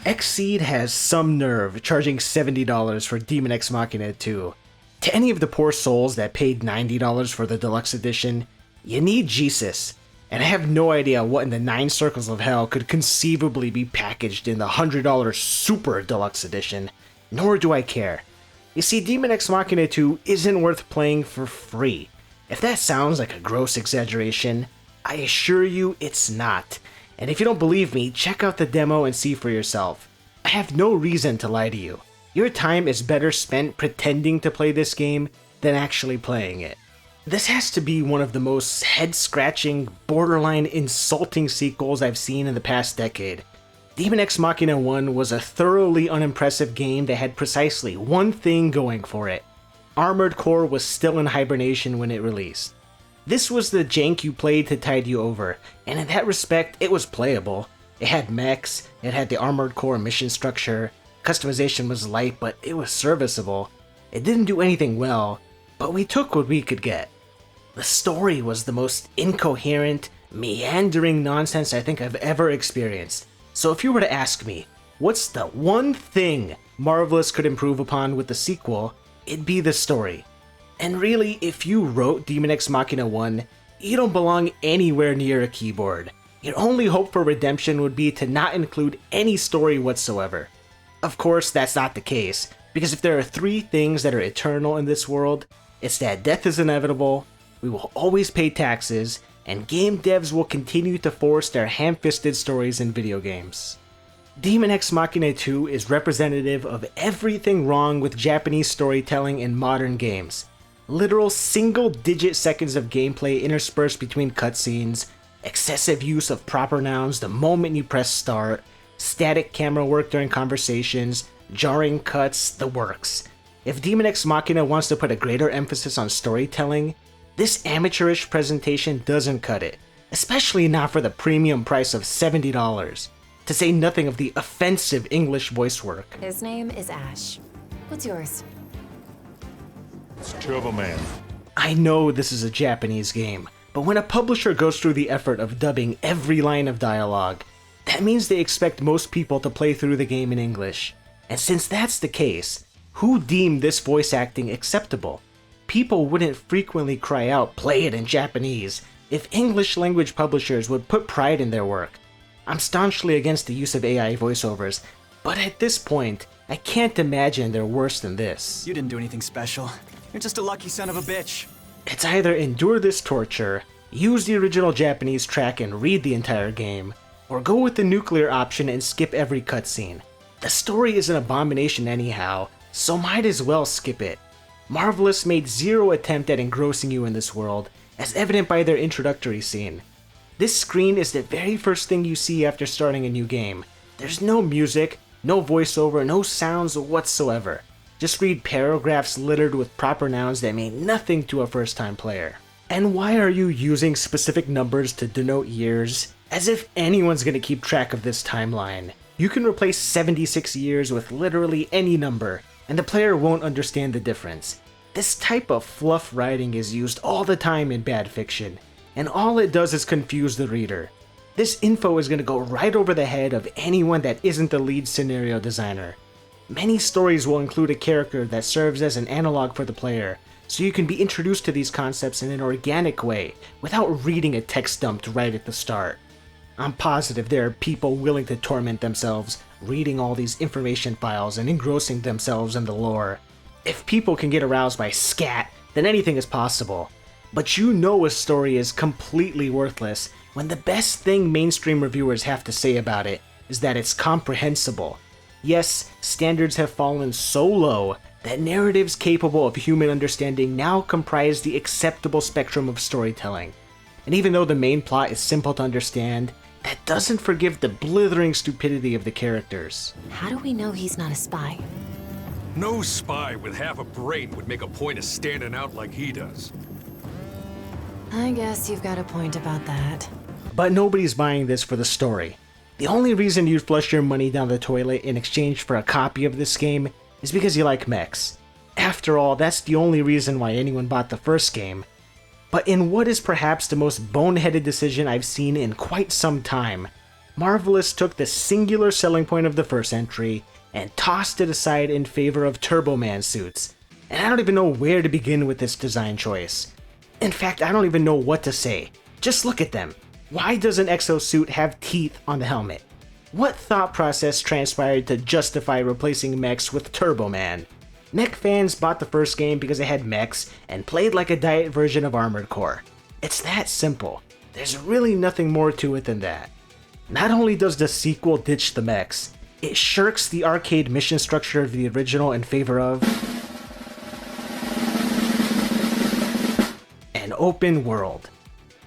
Xseed has some nerve charging $70 for Demon X Machina 2. To any of the poor souls that paid $90 for the deluxe edition, you need Jesus, and I have no idea what in the 9 circles of hell could conceivably be packaged in the $100 super deluxe edition, nor do I care. You see, Demon X Machina 2 isn't worth playing for free. If that sounds like a gross exaggeration, I assure you it's not. And if you don't believe me, check out the demo and see for yourself. I have no reason to lie to you. Your time is better spent pretending to play this game than actually playing it. This has to be one of the most head-scratching, borderline insulting sequels I've seen in the past decade. Demon X Machina 1 was a thoroughly unimpressive game that had precisely one thing going for it. Armored Core was still in hibernation when it released. This was the jank you played to tide you over, and in that respect, it was playable. It had mechs, it had the Armored Core mission structure, customization was light but it was serviceable. It didn't do anything well, but we took what we could get. The story was the most incoherent, meandering nonsense I think I've ever experienced. So if you were to ask me, what's the one thing Marvelous could improve upon with the sequel, it'd be the story. And really, if you wrote Demon X Machina 1, you don't belong anywhere near a keyboard. Your only hope for redemption would be to not include any story whatsoever. Of course, that's not the case, because if there are 3 things that are eternal in this world, it's that death is inevitable, we will always pay taxes, and game devs will continue to force their ham-fisted stories in video games. Demon X Machina 2 is representative of everything wrong with Japanese storytelling in modern games. Literal single-digit seconds of gameplay interspersed between cutscenes, excessive use of proper nouns the moment you press start, static camera work during conversations, jarring cuts, the works. If Demon X Machina wants to put a greater emphasis on storytelling, this amateurish presentation doesn't cut it, especially not for the premium price of $70, to say nothing of the offensive English voice work. His name is Ash. What's yours? It's Turbo Man. I know this is a Japanese game, but when a publisher goes through the effort of dubbing every line of dialogue, that means they expect most people to play through the game in English. And since that's the case, who deemed this voice acting acceptable? People wouldn't frequently cry out, "Play it in Japanese," if English language publishers would put pride in their work. I'm staunchly against the use of AI voiceovers, but at this point, I can't imagine they're worse than this. You didn't do anything special. You're just a lucky son of a bitch. It's either endure this torture, use the original Japanese track and read the entire game, or go with the nuclear option and skip every cutscene. The story is an abomination anyhow, so might as well skip it. Marvelous made zero attempt at engrossing you in this world, as evident by their introductory scene. This screen is the very first thing you see after starting a new game. There's no music, no voiceover, no sounds whatsoever. Just read paragraphs littered with proper nouns that mean nothing to a first-time player. And why are you using specific numbers to denote years? As if anyone's gonna keep track of this timeline. You can replace 76 years with literally any number, and the player won't understand the difference. This type of fluff writing is used all the time in bad fiction, and all it does is confuse the reader. This info is gonna go right over the head of anyone that isn't the lead scenario designer. Many stories will include a character that serves as an analog for the player, so you can be introduced to these concepts in an organic way, without reading a text dump right at the start. I'm positive there are people willing to torment themselves, reading all these information files and engrossing themselves in the lore. If people can get aroused by scat, then anything is possible. But you know a story is completely worthless when the best thing mainstream reviewers have to say about it is that it's comprehensible. Yes, standards have fallen so low that narratives capable of human understanding now comprise the acceptable spectrum of storytelling. And even though the main plot is simple to understand, that doesn't forgive the blithering stupidity of the characters. How do we know he's not a spy? No spy with half a brain would make a point of standing out like he does. I guess you've got a point about that. But nobody's buying this for the story. The only reason you'd flush your money down the toilet in exchange for a copy of this game is because you like mechs. After all, that's the only reason why anyone bought the first game. But in what is perhaps the most boneheaded decision I've seen in quite some time, Marvelous took the singular selling point of the first entry and tossed it aside in favor of Turbo Man suits. And I don't even know where to begin with this design choice. In fact, I don't even know what to say. Just look at them. Why does an exosuit have teeth on the helmet? What thought process transpired to justify replacing mechs with Turbo Man? Mech fans bought the first game because it had mechs and played like a diet version of Armored Core. It's that simple. There's really nothing more to it than that. Not only does the sequel ditch the mechs, it shirks the arcade mission structure of the original in favor of an open world.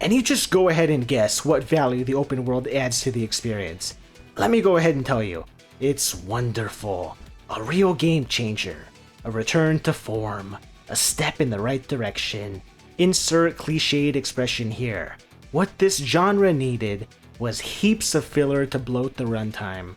And you just go ahead and guess what value the open world adds to the experience. Let me go ahead and tell you, it's wonderful, a real game changer, a return to form, a step in the right direction. Insert cliched expression here. What this genre needed was heaps of filler to bloat the runtime.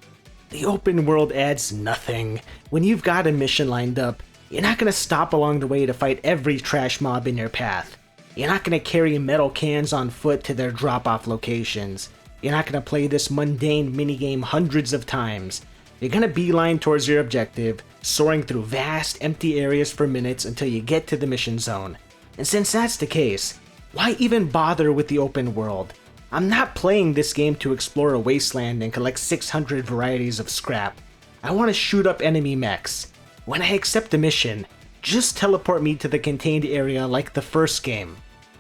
The open world adds nothing. When you've got a mission lined up, you're not going to stop along the way to fight every trash mob in your path. You're not going to carry metal cans on foot to their drop-off locations. You're not going to play this mundane minigame hundreds of times. You're going to beeline towards your objective, soaring through vast, empty areas for minutes until you get to the mission zone. And since that's the case, why even bother with the open world? I'm not playing this game to explore a wasteland and collect 600 varieties of scrap. I want to shoot up enemy mechs. When I accept a mission, just teleport me to the contained area like the first game.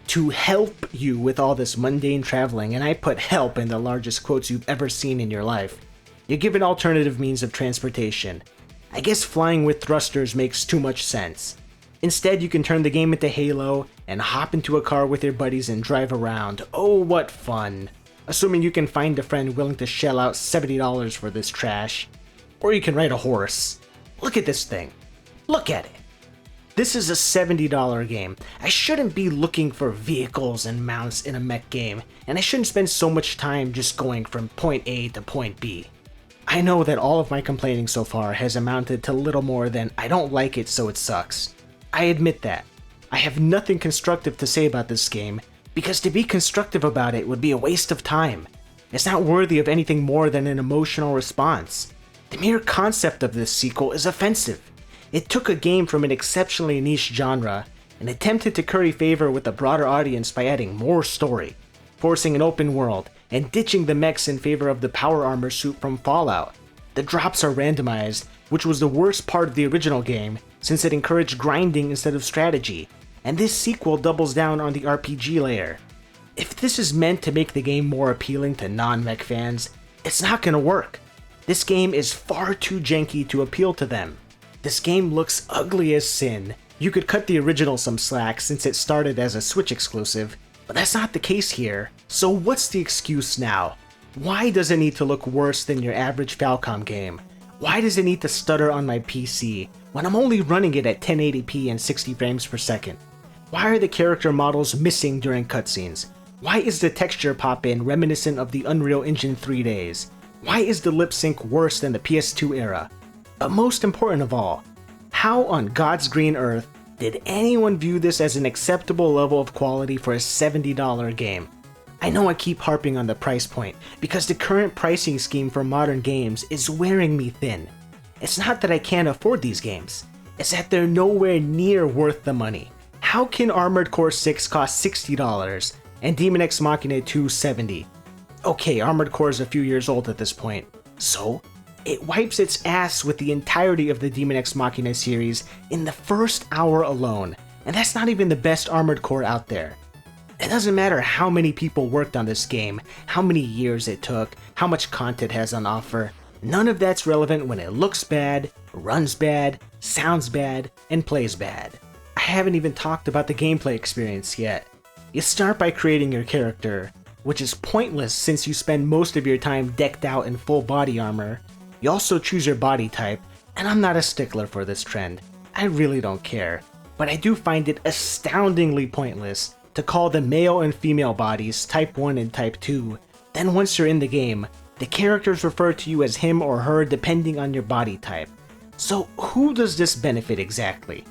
To help you with all this mundane traveling, and I put help in the largest quotes you've ever seen in your life, you're given alternative means of transportation. I guess flying with thrusters makes too much sense. Instead, you can turn the game into Halo and hop into a car with your buddies and drive around. Oh, what fun. Assuming you can find a friend willing to shell out $70 for this trash. Or you can ride a horse. Look at this thing. Look at it. This is a $70 game. I shouldn't be looking for vehicles and mounts in a mech game, and I shouldn't spend so much time just going from point A to point B. I know that all of my complaining so far has amounted to little more than I don't like it so it sucks. I admit that. I have nothing constructive to say about this game, because to be constructive about it would be a waste of time. It's not worthy of anything more than an emotional response. The mere concept of this sequel is offensive. It took a game from an exceptionally niche genre and attempted to curry favor with a broader audience by adding more story, forcing an open world, and ditching the mechs in favor of the power armor suit from Fallout. The drops are randomized, which was the worst part of the original game since it encouraged grinding instead of strategy, and this sequel doubles down on the RPG layer. If this is meant to make the game more appealing to non-mech fans, it's not gonna work. This game is far too janky to appeal to them. This game looks ugly as sin. You could cut the original some slack since it started as a Switch exclusive, but that's not the case here. So what's the excuse now? Why does it need to look worse than your average Falcom game? Why does it need to stutter on my PC when I'm only running it at 1080p and 60 frames per second? Why are the character models missing during cutscenes? Why is the texture pop-in reminiscent of the Unreal Engine 3 days? Why is the lip sync worse than the PS2 era? But most important of all, how on God's green earth did anyone view this as an acceptable level of quality for a $70 game? I know I keep harping on the price point, because the current pricing scheme for modern games is wearing me thin. It's not that I can't afford these games, it's that they're nowhere near worth the money. How can Armored Core 6 cost $60 and Daemon X Machina 2 $70? Okay, Armored Core is a few years old at this point, so it wipes its ass with the entirety of the Daemon X Machina series in the first hour alone, and that's not even the best Armored Core out there. It doesn't matter how many people worked on this game, how many years it took, how much content it has on offer, none of that's relevant when it looks bad, runs bad, sounds bad, and plays bad. I haven't even talked about the gameplay experience yet. You start by creating your character, which is pointless since you spend most of your time decked out in full body armor. You also choose your body type, and I'm not a stickler for this trend. I really don't care, but I do find it astoundingly pointless to call the male and female bodies Type 1 and Type 2. Then once you're in the game, the characters refer to you as him or her depending on your body type. So who does this benefit exactly?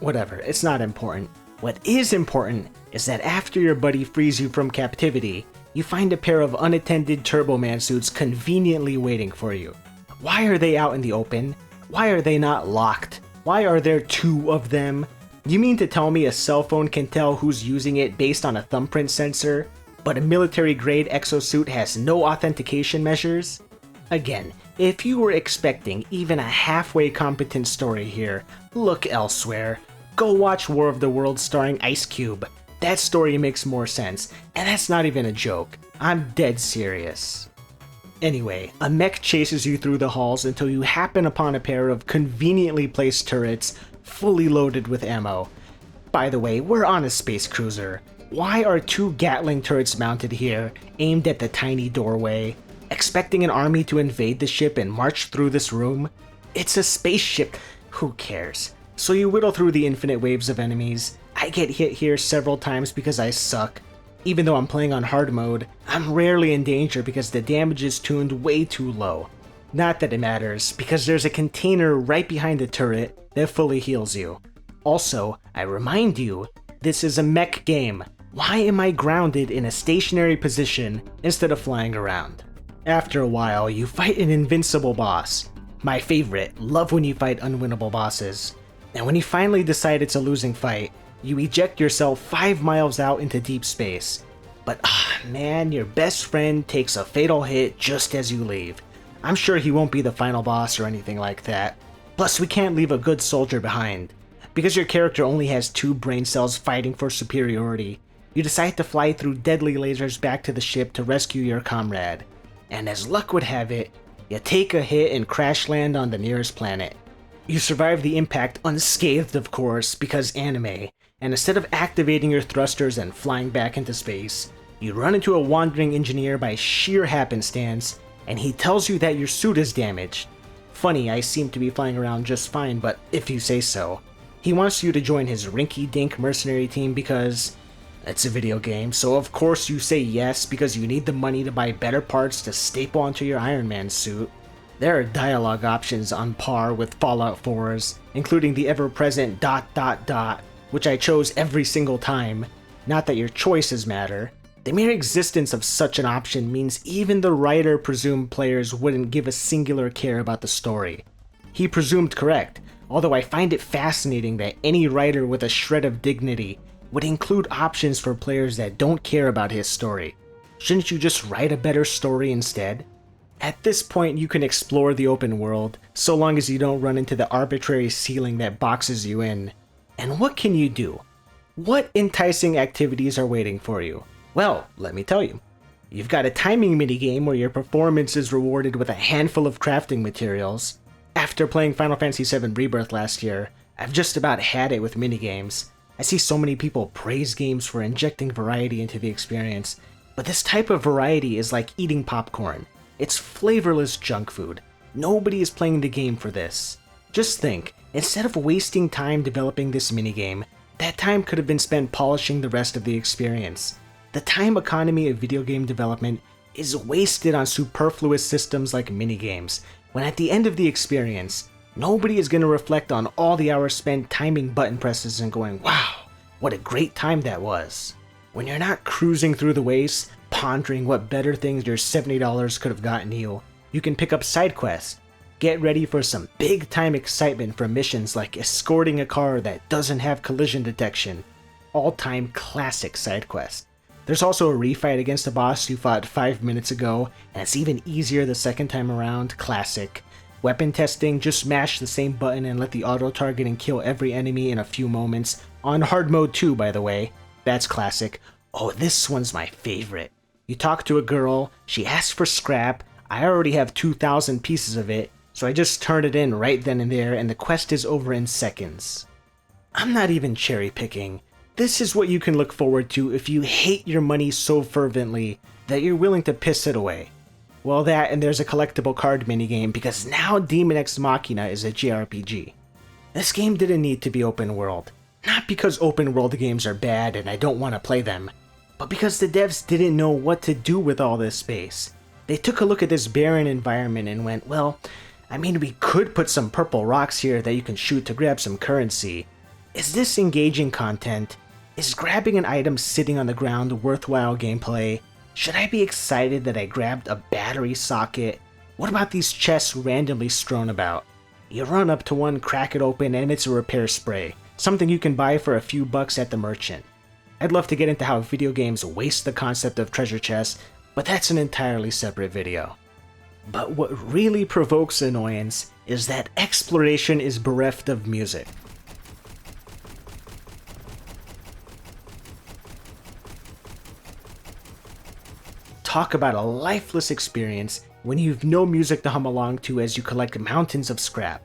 Whatever, it's not important. What is important is that after your buddy frees you from captivity, you find a pair of unattended Turboman suits conveniently waiting for you. Why are they out in the open? Why are they not locked? Why are there 2 of them? You mean to tell me a cell phone can tell who's using it based on a thumbprint sensor, but a military-grade exosuit has no authentication measures? Again, if you were expecting even a halfway competent story here, look elsewhere. Go watch War of the Worlds starring Ice Cube. That story makes more sense, and that's not even a joke. I'm dead serious. Anyway, a mech chases you through the halls until you happen upon a pair of conveniently placed turrets fully loaded with ammo. By the way, we're on a space cruiser. Why are 2 Gatling turrets mounted here, aimed at the tiny doorway? Expecting an army to invade the ship and march through this room? It's a spaceship, who cares? So you whittle through the infinite waves of enemies. I get hit here several times because I suck. Even though I'm playing on hard mode, I'm rarely in danger because the damage is tuned way too low. Not that it matters, because there's a container right behind the turret that fully heals you. Also, I remind you, this is a mech game. Why am I grounded in a stationary position instead of flying around? After a while, you fight an invincible boss. My favorite, love when you fight unwinnable bosses. And when you finally decide it's a losing fight, you eject yourself 5 miles out into deep space. But man, your best friend takes a fatal hit just as you leave. I'm sure he won't be the final boss or anything like that. Plus, we can't leave a good soldier behind. Because your character only has 2 brain cells fighting for superiority, you decide to fly through deadly lasers back to the ship to rescue your comrade. And as luck would have it, you take a hit and crash land on the nearest planet. You survive the impact unscathed, of course, because anime, and instead of activating your thrusters and flying back into space, you run into a wandering engineer by sheer happenstance, and he tells you that your suit is damaged. Funny, I seem to be flying around just fine, but if you say so. He wants you to join his rinky-dink mercenary team because it's a video game, so of course you say yes because you need the money to buy better parts to staple onto your Iron Man suit. There are dialogue options on par with Fallout 4's, including the ever-present ... which I chose every single time. Not that your choices matter. The mere existence of such an option means even the writer presumed players wouldn't give a singular care about the story. He presumed correct, although I find it fascinating that any writer with a shred of dignity would include options for players that don't care about his story. Shouldn't you just write a better story instead? At this point, you can explore the open world, so long as you don't run into the arbitrary ceiling that boxes you in. And what can you do? What enticing activities are waiting for you? Well, let me tell you. You've got a timing minigame where your performance is rewarded with a handful of crafting materials. After playing Final Fantasy VII Rebirth last year, I've just about had it with minigames. I see so many people praise games for injecting variety into the experience, but this type of variety is like eating popcorn. It's flavorless junk food. Nobody is playing the game for this. Just think, instead of wasting time developing this minigame, that time could have been spent polishing the rest of the experience. The time economy of video game development is wasted on superfluous systems like minigames, when at the end of the experience, nobody is going to reflect on all the hours spent timing button presses and going, wow, what a great time that was. When you're not cruising through the waste, pondering what better things your $70 could have gotten you, you can pick up side quests. Get ready for some big time excitement for missions like escorting a car that doesn't have collision detection. All-time classic side quest. There's also a refight against a boss you fought 5 minutes ago, and it's even easier the second time around, classic. Weapon testing, just mash the same button and let the auto-target and kill every enemy in a few moments. On hard mode too, by the way. That's classic. Oh, this one's my favorite. You talk to a girl, she asks for scrap, I already have 2,000 pieces of it, so I just turn it in right then and there and the quest is over in seconds. I'm not even cherry picking. This is what you can look forward to if you hate your money so fervently that you're willing to piss it away. Well, that and there's a collectible card minigame because now Daemon X Machina is a JRPG. This game didn't need to be open world. Not because open world games are bad and I don't want to play them, but because the devs didn't know what to do with all this space. They took a look at this barren environment and went, well, I mean, we could put some purple rocks here that you can shoot to grab some currency. Is this engaging content? Is grabbing an item sitting on the ground worthwhile gameplay? Should I be excited that I grabbed a battery socket? What about these chests randomly strewn about? You run up to one, crack it open, and it's a repair spray, something you can buy for a few bucks at the merchant. I'd love to get into how video games waste the concept of treasure chests, but that's an entirely separate video. But what really provokes annoyance is that exploration is bereft of music. Talk about a lifeless experience when you've no music to hum along to as you collect mountains of scrap.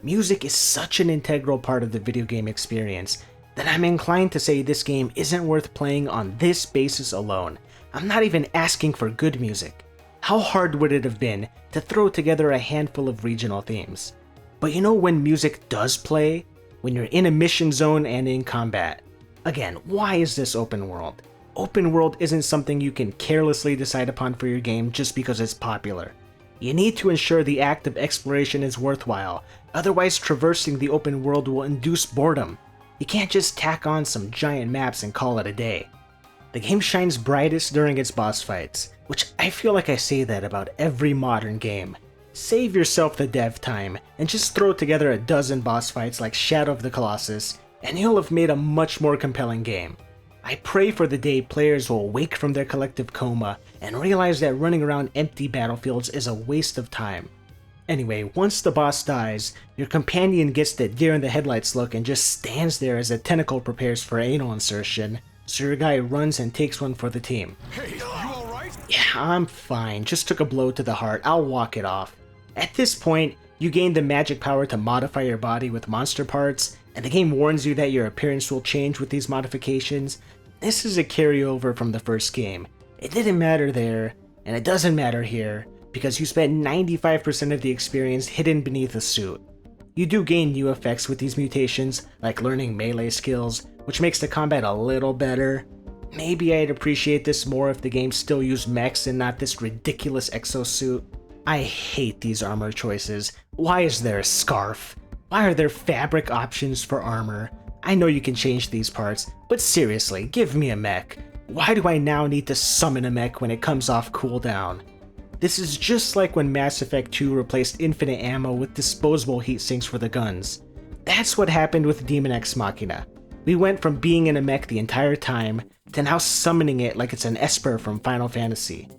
Music is such an integral part of the video game experience that I'm inclined to say this game isn't worth playing on this basis alone. I'm not even asking for good music. How hard would it have been to throw together a handful of regional themes? But you know when music does play? When you're in a mission zone and in combat. Again, why is this open world? Open world isn't something you can carelessly decide upon for your game just because it's popular. You need to ensure the act of exploration is worthwhile, otherwise traversing the open world will induce boredom. You can't just tack on some giant maps and call it a day. The game shines brightest during its boss fights, which I feel like I say that about every modern game. Save yourself the dev time and just throw together a dozen boss fights like Shadow of the Colossus, and you'll have made a much more compelling game. I pray for the day players will wake from their collective coma and realize that running around empty battlefields is a waste of time. Anyway, once the boss dies, your companion gets the deer in the headlights look and just stands there as a tentacle prepares for anal insertion, so your guy runs and takes one for the team. Hey, you alright? Yeah, I'm fine, just took a blow to the heart, I'll walk it off. At this point, you gain the magic power to modify your body with monster parts, and the game warns you that your appearance will change with these modifications. This is a carryover from the first game. It didn't matter there, and it doesn't matter here, because you spent 95% of the experience hidden beneath a suit. You do gain new effects with these mutations, like learning melee skills, which makes the combat a little better. Maybe I'd appreciate this more if the game still used mechs and not this ridiculous exosuit. I hate these armor choices. Why is there a scarf? Why are there fabric options for armor? I know you can change these parts, but seriously, give me a mech. Why do I now need to summon a mech when it comes off cooldown? This is just like when Mass Effect 2 replaced infinite ammo with disposable heat sinks for the guns. That's what happened with Daemon X Machina. We went from being in a mech the entire time to now summoning it like it's an Esper from Final Fantasy.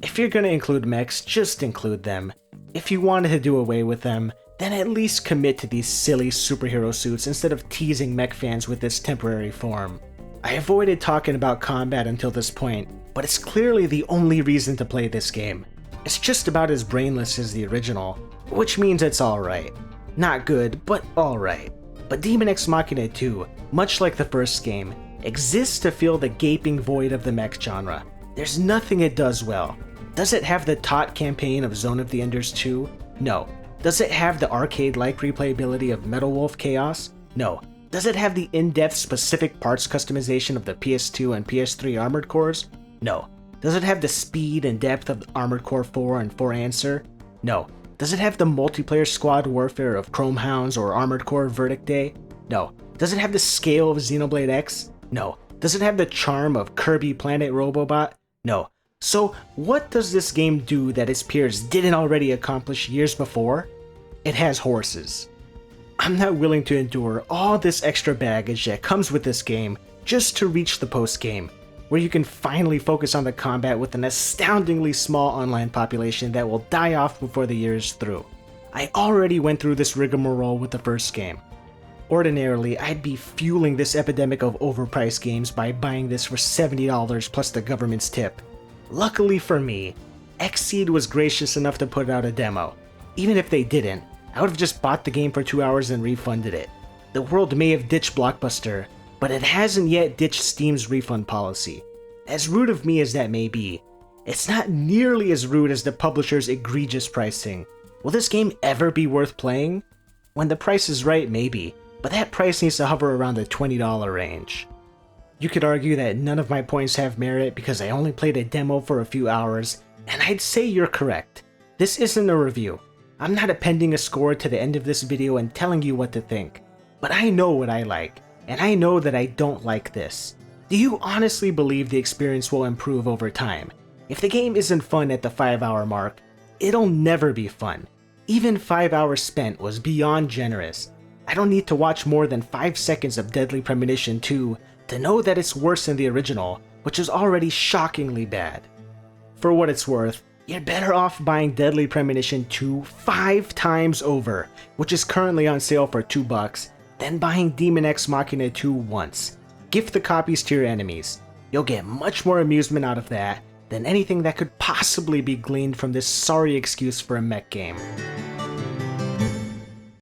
If you're gonna include mechs, just include them. If you wanted to do away with them, then at least commit to these silly superhero suits instead of teasing mech fans with this temporary form. I avoided talking about combat until this point, but it's clearly the only reason to play this game. It's just about as brainless as the original, which means it's alright. Not good, but alright. But Daemon X Machina 2, much like the first game, exists to fill the gaping void of the mech genre. There's nothing it does well. Does it have the taut campaign of Zone of the Enders 2? No. Does it have the arcade-like replayability of Metal Wolf Chaos? No. Does it have the in-depth specific parts customization of the PS2 and PS3 Armored Cores? No. Does it have the speed and depth of Armored Core 4 and 4 Answer? No. Does it have the multiplayer squad warfare of Chrome Hounds or Armored Core Verdict Day? No. Does it have the scale of Xenoblade X? No. Does it have the charm of Kirby Planet Robobot? No. So what does this game do that its peers didn't already accomplish years before? It has horses. I'm not willing to endure all this extra baggage that comes with this game just to reach the post-game, where you can finally focus on the combat with an astoundingly small online population that will die off before the year is through. I already went through this rigmarole with the first game. Ordinarily, I'd be fueling this epidemic of overpriced games by buying this for $70 plus the government's tip. Luckily for me, Xseed was gracious enough to put out a demo. Even if they didn't, I would have just bought the game for 2 hours and refunded it. The world may have ditched Blockbuster, but it hasn't yet ditched Steam's refund policy. As rude of me as that may be, it's not nearly as rude as the publisher's egregious pricing. Will this game ever be worth playing? When the price is right, maybe, but that price needs to hover around the $20 range. You could argue that none of my points have merit because I only played a demo for a few hours, and I'd say you're correct. This isn't a review. I'm not appending a score to the end of this video and telling you what to think. But I know what I like, and I know that I don't like this. Do you honestly believe the experience will improve over time? If the game isn't fun at the 5-hour mark, it'll never be fun. Even 5 hours spent was beyond generous. I don't need to watch more than 5 seconds of Deadly Premonition 2 to know that it's worse than the original, which is already shockingly bad. For what it's worth, you're better off buying Deadly Premonition 2 5 times over, which is currently on sale for $2, than buying Daemon X Machina 2 once. Gift the copies to your enemies. You'll get much more amusement out of that than anything that could possibly be gleaned from this sorry excuse for a mech game.